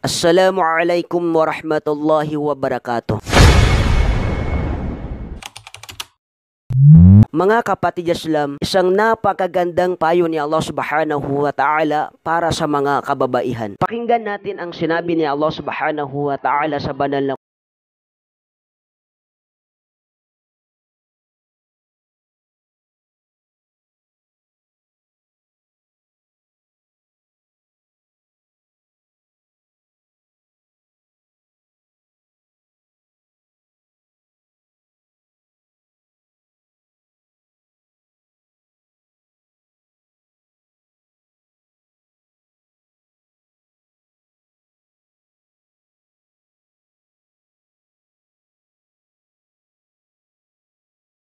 Assalamualaikum warahmatullahi wabarakatuh. Mga kapatid Islam, isang napakagandang payo ni Allah subhanahu wa ta'ala para sa mga kababaihan. Pakinggan natin ang sinabi ni Allah subhanahu wa ta'ala sa banal na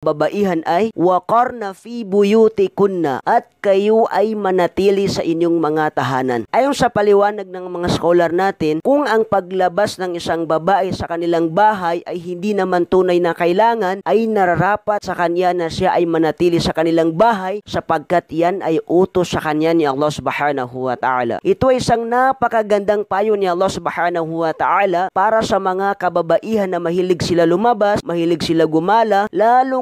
babaihan ay waqarna fi buyutikunna, at kayo ay manatili sa inyong mga tahanan. Ayon sa paliwanag ng mga scholar natin, kung ang paglabas ng isang babae sa kanilang bahay ay hindi naman tunay na kailangan, ay nararapat sa kanya na siya ay manatili sa kanilang bahay sapagkat yan ay utos sa kanya ni Allah subhanahu wa ta'ala. Ito ay isang napakagandang payo ni Allah subhanahu wa ta'ala para sa mga kababaihan na mahilig sila lumabas, mahilig sila gumala,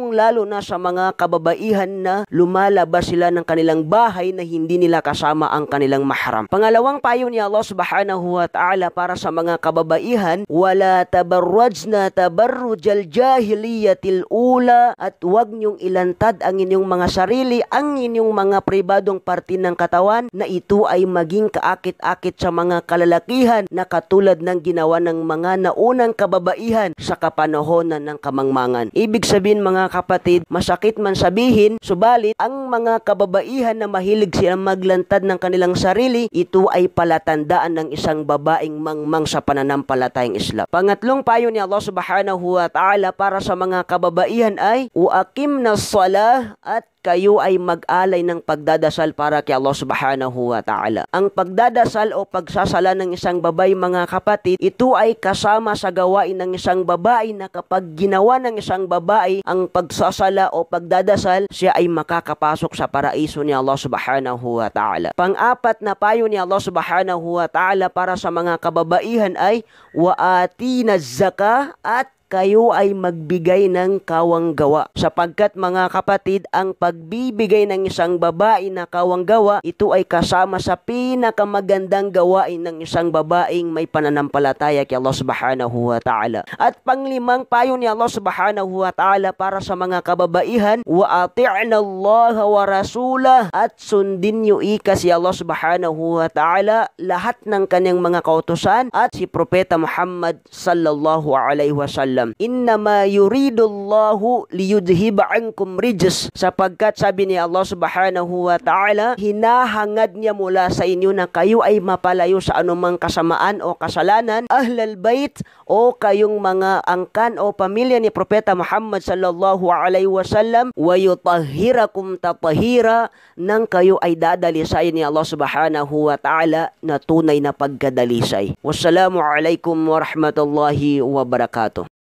lalo na sa mga kababaihan na lumalabas sila ng kanilang bahay na hindi nila kasama ang kanilang mahram. Pangalawang payo ni Allah subhanahu wa ta'ala para sa mga kababaihan, wala tabarrajna tabarrujal jahiliyatil ula, at huwag niyong ilantad ang inyong mga sarili, ang inyong mga pribadong parte ng katawan, na ito ay maging kaakit-akit sa mga kalalakihan na katulad ng ginawa ng mga naunang kababaihan sa kapanahonan ng kamangmangan. Ibig sabihin mga kapatid, masakit man sabihin, subalit ang mga kababaihan na mahilig silang maglantad ng kanilang sarili, ito ay palatandaan ng isang babaeng mangmang sa pananampalatayang Islam. Pangatlong payo ni Allah subhanahu wa ta'ala para sa mga kababaihan ay uaqimna shalah, at kayo ay mag-alay ng pagdadasal para kay Allah subhanahu wa ta'ala. Ang pagdadasal o pagsasala ng isang babae mga kapatid, ito ay kasama sa gawain ng isang babae na kapag ginawa ng isang babae ang pagsasala o pagdadasal, siya ay makakapasok sa paraiso ni Allah subhanahu wa ta'ala. Pang-apat na payo ni Allah subhanahu wa ta'ala para sa mga kababaihan ay waatina zakah, at kayo ay magbigay ng kawanggawa. Sapagkat mga kapatid, ang pagbibigay ng isang babae na kawanggawa, ito ay kasama sa pinakamagandang gawain ng isang babaeng may pananampalataya kay Allah subhanahu wa ta'ala. At panglimang payo ni Allah subhanahu wa ta'ala para sa mga kababaihan, wa ati'na Allah wa rasulah, at sundin niyo si Allah subhanahu wa ta'ala, lahat ng kanyang mga kautusan, at si Propeta Muhammad sallallahu alaihi wasallam. Innama yuridullahu liyudhiba ankum rijs, sapagkat sabi ni Allah subhanahu wa ta'ala, hinahangad niya mula sa inyo na kayo ay mapalayo sa anumang kasamaan o kasalanan, ahlal bait, o kayong mga angkan o pamilya ni Propeta Muhammad sallallahu alaihi wasallam, wa yutahhirakum tatahira, nang kayo ay dadalisay ni Allah subhanahu wa ta'ala na tunay na pagkadalisay. Wassalamu alaikum warahmatullahi wabarakatuh.